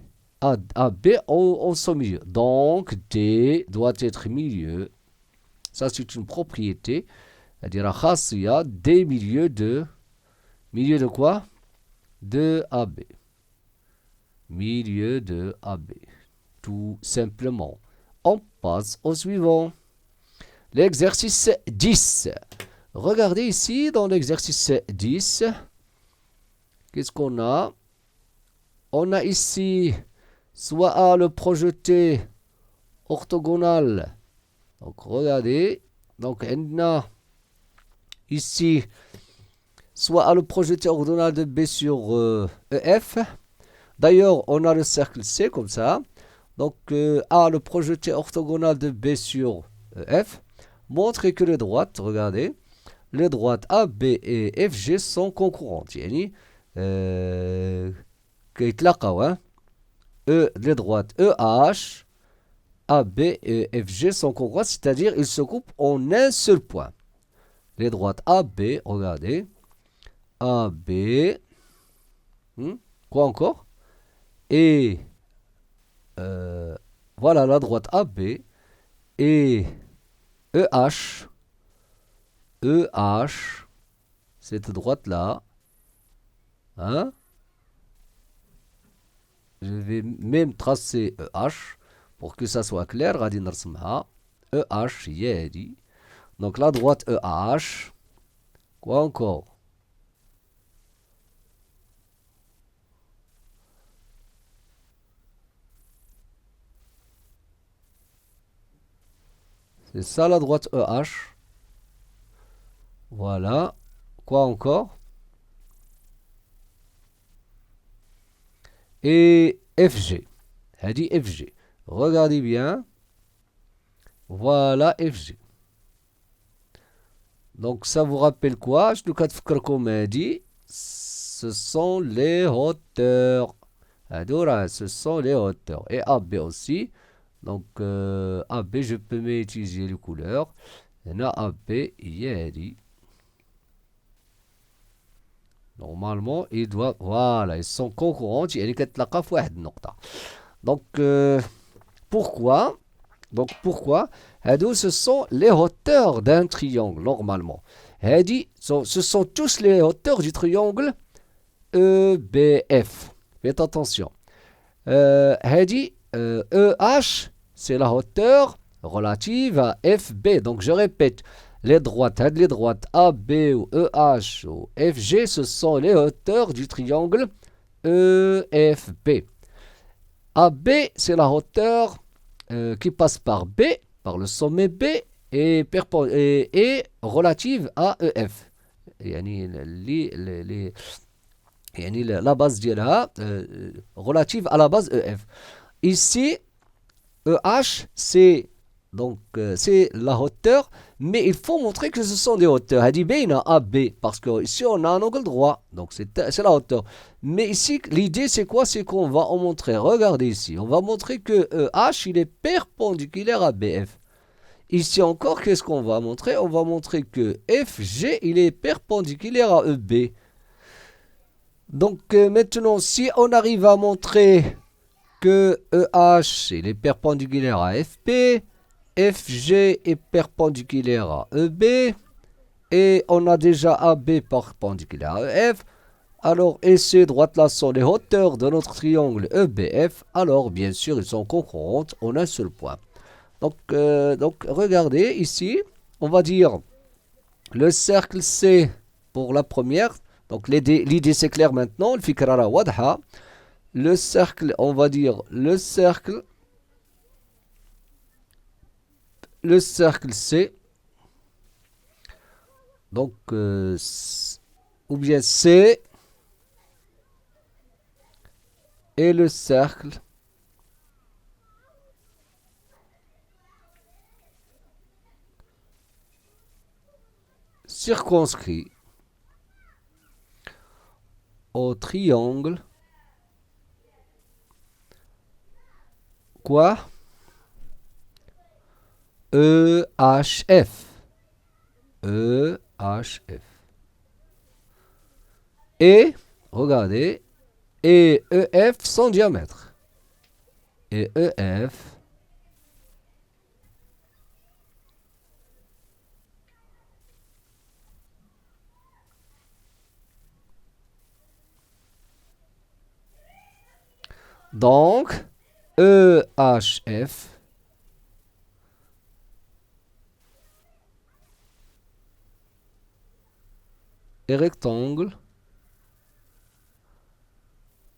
AB en son milieu. Donc, D doit être milieu. Ça, c'est une propriété. C'est-à-dire, khassia, D milieu de quoi? De AB. Milieu de AB. Tout simplement. On passe au suivant. L'exercice 10. Regardez ici dans l'exercice 10. Qu'est-ce qu'on a? On a ici soit A le projeté orthogonale. Donc regardez, donc on a ici soit A le projeté orthogonal de B sur EF. D'ailleurs, on a le cercle C comme ça. Donc A le projeté orthogonal de B sur EF. Montre que les droites, regardez, les droites A, B et FG sont concurrentes. يعني كيتلاقاو les droites EH, AB et FG sont concurrentes, c'est-à-dire ils se coupent en un seul point. Les droites AB, regardez, AB, quoi encore? Et voilà la droite AB et EH, EH, cette droite-là, hein? Je vais même tracer EH pour que ça soit clair. غادي نرسمها EH هي هذه. Donc la droite EH, quoi encore? C'est ça la droite EH. Voilà. Quoi encore? Et FG. هذه FG. Regardez bien. Voilà FG. Donc ça vous rappelle quoi? شنو كتفكركم هذه؟ Ce sont les hauteurs. Ce sont les hauteurs. Et AB aussi. Donc AB, je peux utiliser les couleurs. هنا AB هي هذه. Normalement, ils doivent, voilà, ils sont concurrents. يعني كتلاقى في واحد النقطة. Donc pourquoi? Donc pourquoi? Ce sont les hauteurs d'un triangle normalement. Ce sont tous les hauteurs du triangle EBF. Faites attention. EH, c'est la hauteur relative à FB. Donc je répète, les droites AB ou EH ou FG, ce sont les hauteurs du triangle EFB. AB, c'est la hauteur qui passe par B, par le sommet B, et relative à EF. يعني la base ديالها relative à la base EF. Ici, EH, c'est la hauteur, mais il faut montrer que ce sont des hauteurs. هذه باينة AB, parce que ici on a un angle droit, donc c'est la hauteur. Mais ici, l'idée c'est quoi? C'est qu'on va en montrer, regardez ici, on va montrer que EH, il est perpendiculaire à BF. Ici encore, qu'est-ce qu'on va montrer? On va montrer que FG, il est perpendiculaire à EB. Donc maintenant, si on arrive à montrer que EH, il est perpendiculaire à FP, FG est perpendiculaire à EB, et on a déjà AB perpendiculaire à EF, alors et ces droites-là sont les hauteurs de notre triangle EBF, alors bien sûr ils sont concurrentes en un seul point. Donc regardez ici, on va dire le cercle C pour la première, donc l'idée c'est clair maintenant, الفكرة واضحة. Le cercle, on va dire le cercle C, donc ou bien C et le cercle circonscrit au triangle quoi? EHF. EHF. Et, regardez, et EF sans diamètre. Et EF donc EHF et rectangle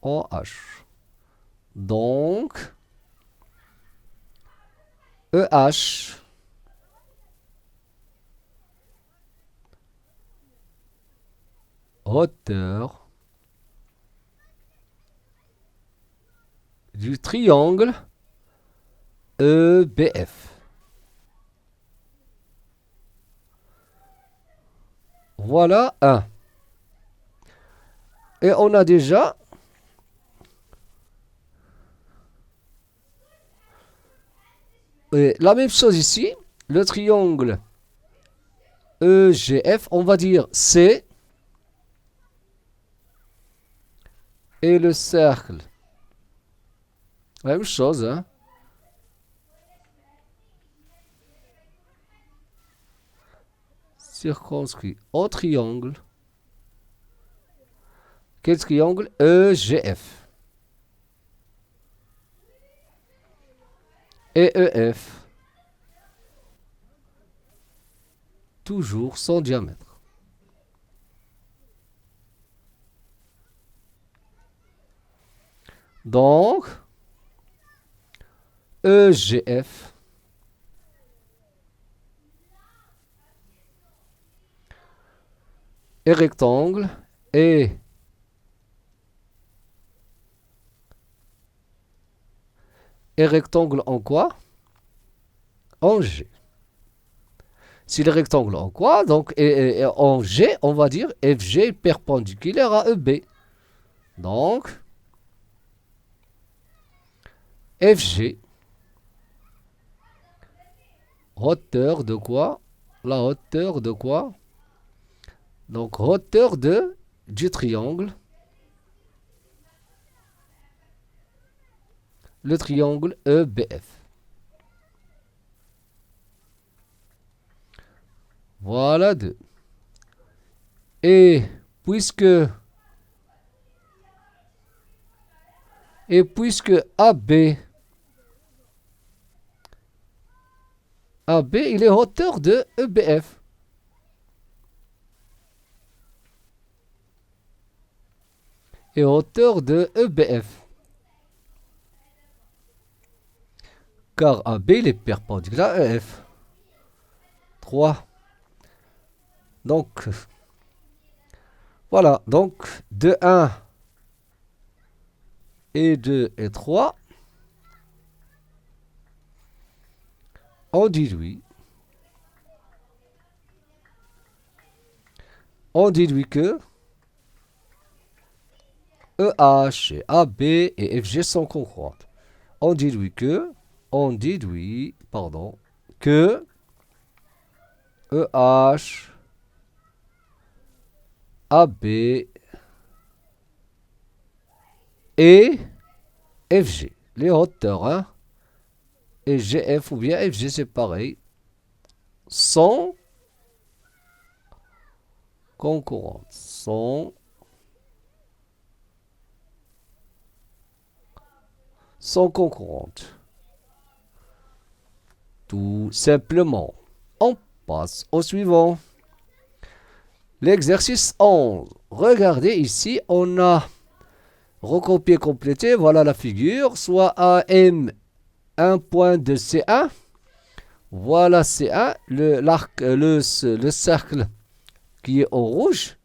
OH. Donc EH hauteur du triangle EBF. Voilà un. Et on a déjà la même chose ici. Le triangle EGF, on va dire C. Et le cercle. La même chose, hein. Circonscrit au triangle. Quel triangle? EGF. Et EF. Toujours son diamètre. Donc, EGF et rectangle et rectangle en quoi? En G. Si le rectangle en quoi? Donc, et en G, on va dire FG perpendiculaire à EB. Donc, FG, hauteur de quoi? La hauteur de quoi? Donc, hauteur du triangle. Le triangle EBF. Voilà 2. Et puisque AB, il est hauteur de EBF. Et hauteur de EBF. Car AB, il est perpendiculaire à EF. 3. Donc, voilà. Donc, de 1 et 2 et 3, on déduit que EH et AB et FG sont congruentes. On déduit que EH, AB et FG, les hauteurs, hein, et GF ou bien FG, c'est pareil, sont concurrentes. Sont concurrentes. Tout simplement. On passe au suivant. L'exercice 11. Regardez ici, on a recopié, complété. Voilà la figure. Soit AM, un point de C1. Voilà C1. Le cercle qui est en rouge.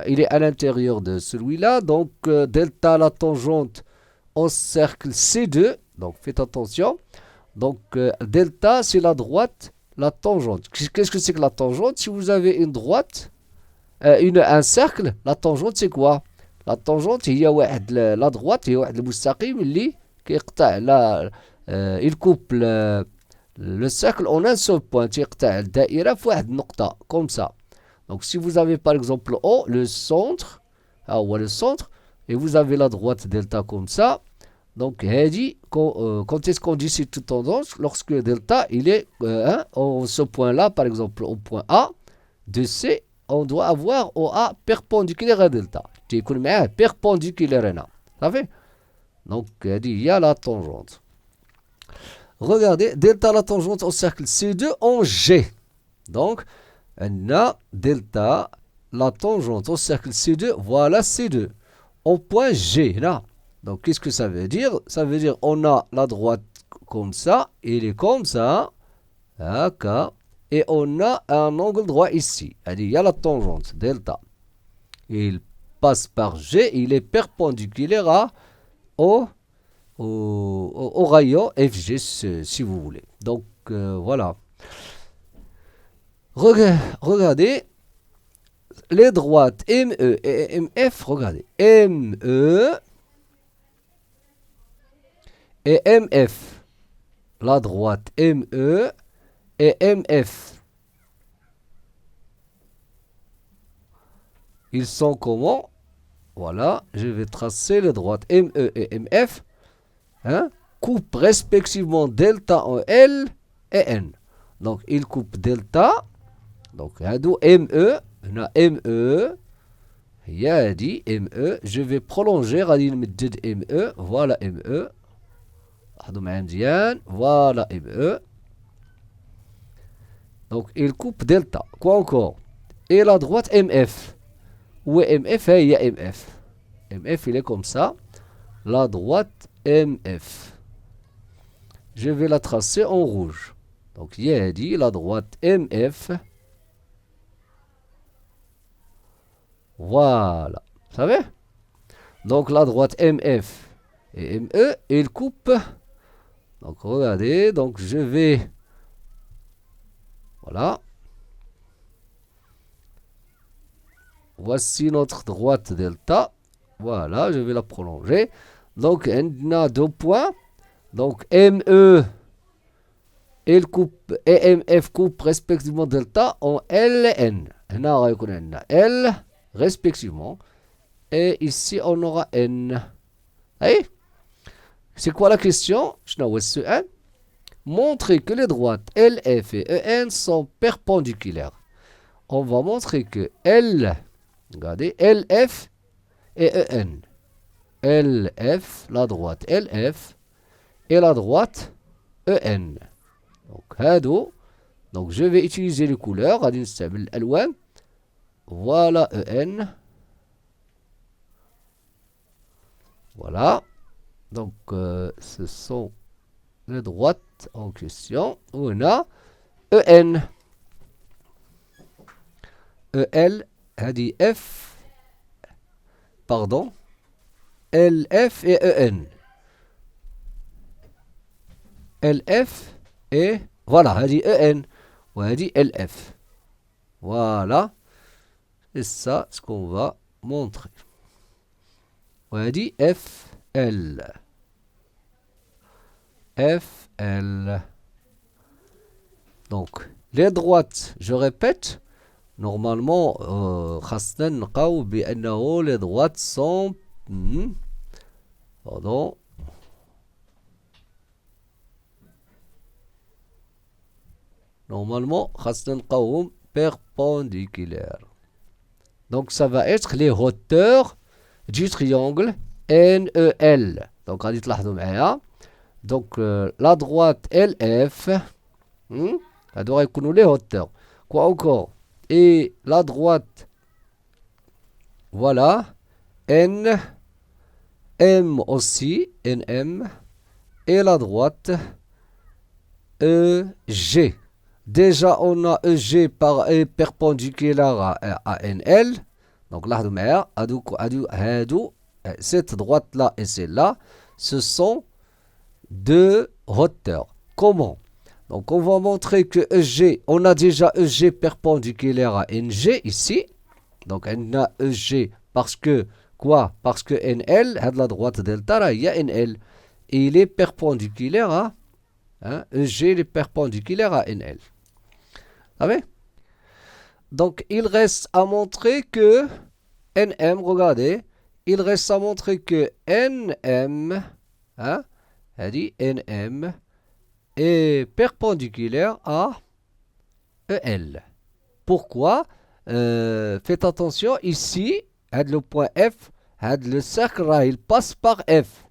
Il est à l'intérieur de celui-là. Donc, delta, la tangente, au cercle C2. Donc, faites attention. Donc, delta, c'est la droite, la tangente. Qu'est-ce que c'est que la tangente? Si vous avez une droite, un cercle, la tangente, c'est quoi? La tangente, il y a la droite, il y a le mustaqim, il coupe le cercle en un seul point. Comme ça. Donc, si vous avez par exemple O, le centre, et vous avez la droite delta comme ça, donc, quand est-ce qu'on dit cette tendance? Lorsque delta, il est en ce point-là, par exemple, au point A, de C, on doit avoir OA perpendiculaire à delta. Tu écoutes, perpendiculaire à. Ça fait? Donc, il y a la tangente. Regardez, delta, la tangente au cercle C2 en G. Donc, on a delta, la tangente au cercle C2, voilà C2. Au point G, là. Donc, qu'est-ce que ça veut dire? Ça veut dire on a la droite comme ça, il est comme ça, haka, et on a un angle droit ici. Il y a la tangente, delta. Il passe par G, il est perpendiculaire au rayon FG, si vous voulez. Donc, voilà. Regardez, les droites ME et MF, regardez. ME et MF. La droite ME et MF. Ils sont comment? Voilà, je vais tracer les droites ME et MF. Coupe respectivement delta en L et N. Donc, ils coupent delta. Donc, هادو ME, هنا ME, هي هادي ME. Je vais prolonger, غادي نمدد ME. Voilà ME. لاحظوا معايا مزيان. Voilà ME. Donc, il coupe delta. Quoi encore? Et la droite MF. Où est MF? Il y a MF. MF, il est comme ça. La droite MF. Je vais la tracer en rouge. Donc, il y a dit la droite MF. Voilà. Vous savez? Donc, la droite MF et ME, il coupe. Donc, regardez. Donc, je vais... Voilà. Voici notre droite delta. Voilà, je vais la prolonger. Donc, on a deux points. Donc, ME, il coupe, et MF coupe respectivement delta en L et N. On a L respectivement. Et ici, on aura N. Hey? C'est quoi la question? Montrer que les droites LF et EN sont perpendiculaires. On va montrer que L, regardez, LF et EN. LF, la droite LF, et la droite EN. Donc, je vais utiliser les couleurs. Voilà EN. Voilà. Donc, ce sont les droites en question. On a EN. EL, هذه F. Pardon. LF et EN. LF et voilà, هذه EN وهذه LF. Voilà. C'est ça ce qu'on va montrer. وهذه FL. FL. Donc, les droites, je répète, normalement, خاصنا نلقاو بأنه les droites sont pardon. Normalement, خاصنا نلقاوهم perpendiculaires. Donc, ça va être les hauteurs du triangle NEL. Donc, غادي تلاحظوا معايا. Donc, la droite LF, هادو غيكونوا les hauteurs. Quoi encore? Et la droite, voilà, N, M aussi, NM, et la droite, EG. Déjà, on a EG est perpendiculaire à NL. Donc, là, cette droite-là et celle-là, ce sont deux hauteurs. Comment? Donc, on va montrer que EG, on a déjà EG perpendiculaire à NG ici. Donc, on a EG parce que, quoi? Parce que NL, la droite delta, il y a NL. Et il est perpendiculaire à, EG est perpendiculaire à NL. Vous savez? Donc, il reste à montrer que NM, regardez, il reste à montrer que NM, elle dit NM, est perpendiculaire à EL. Pourquoi? Faites attention, ici, le point F, le cercle, là, il passe par F.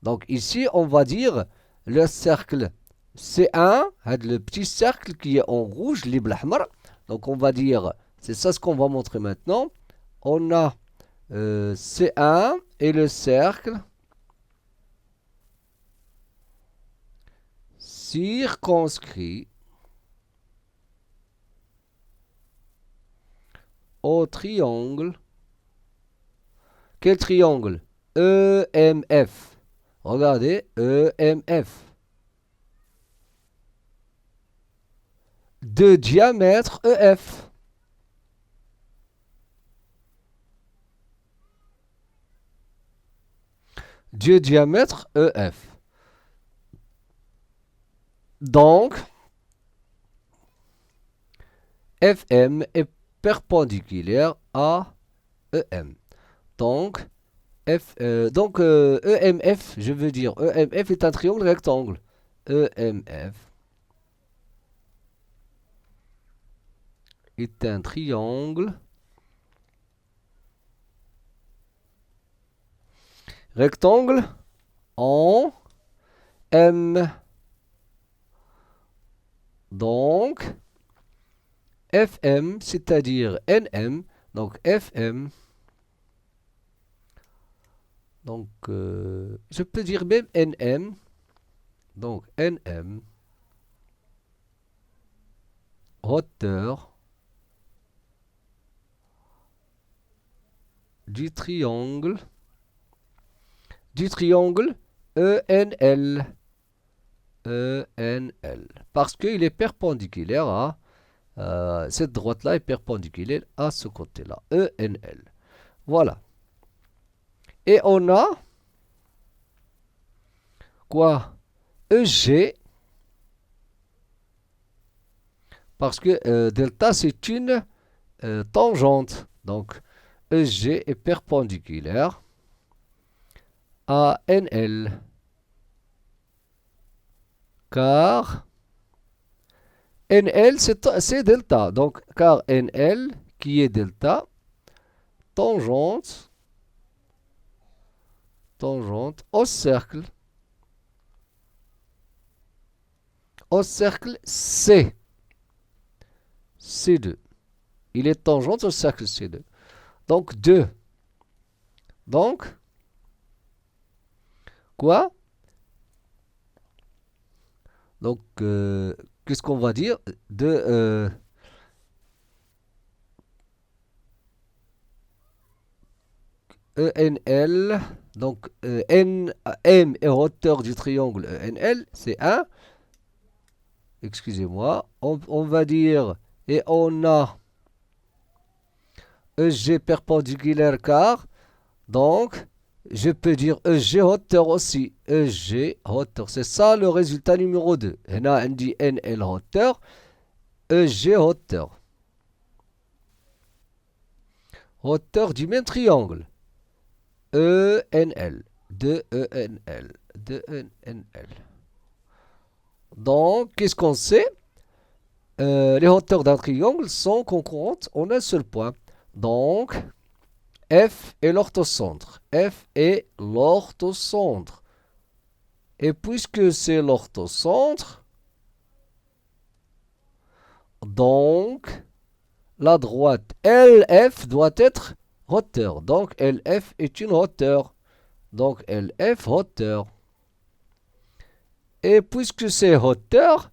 Donc ici, on va dire le cercle C1, le petit cercle qui est en rouge, donc on va dire, c'est ça ce qu'on va montrer maintenant. On a C1 et le cercle circonscrit au triangle. Quel triangle? EMF. Regardez, EMF. De diamètre EF. De diamètre EF. Donc, FM est perpendiculaire à EM. Donc, EMF, je veux dire, EMF est un triangle rectangle. EMF est un triangle rectangle en M. Donc, FM, c'est-à-dire NM, donc FM, donc je peux dire même NM, donc NM, hauteur du triangle ENL. ENL. Parce qu'il est perpendiculaire à... cette droite-là est perpendiculaire à ce côté-là. ENL. Voilà. Et on a... quoi? EG. Parce que delta, c'est une tangente. Donc, EG est perpendiculaire à NL. Car NL, c'est delta. Donc, car NL, qui est delta, tangente au cercle C. C2. Il est tangente au cercle C2. Donc, 2. Donc, quoi? Donc, qu'est-ce qu'on va dire de ENL, donc M est hauteur du triangle ENL, c'est 1. Excusez-moi, on va dire, et on a EG perpendiculaire car, donc, je peux dire EG hauteur aussi. EG hauteur. C'est ça le résultat numéro 2. Là, on dit NL hauteur. EG hauteur. Hauteur du même triangle. ENL. De ENL. De ENL. Donc, qu'est-ce qu'on sait? Les hauteurs d'un triangle sont concurrentes en un seul point. Donc, F est l'orthocentre. F est l'orthocentre. Et puisque c'est l'orthocentre, donc la droite LF doit être hauteur. Donc LF est une hauteur. Donc LF hauteur. Et puisque c'est hauteur,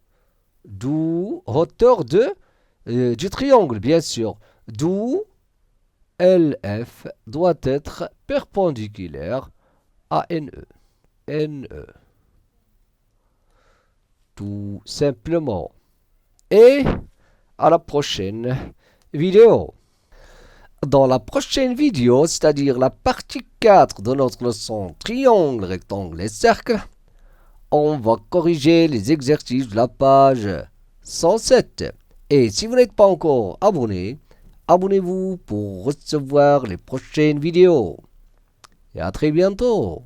d'où hauteur du triangle, bien sûr. D'où LF doit être perpendiculaire à NE. NE. Tout simplement. Et à la prochaine vidéo. Dans la prochaine vidéo, c'est-à-dire la partie 4 de notre leçon triangle, rectangle et cercle, on va corriger les exercices de la page 107. Et si vous n'êtes pas encore abonné, abonnez-vous pour recevoir les prochaines vidéos. Et à très bientôt.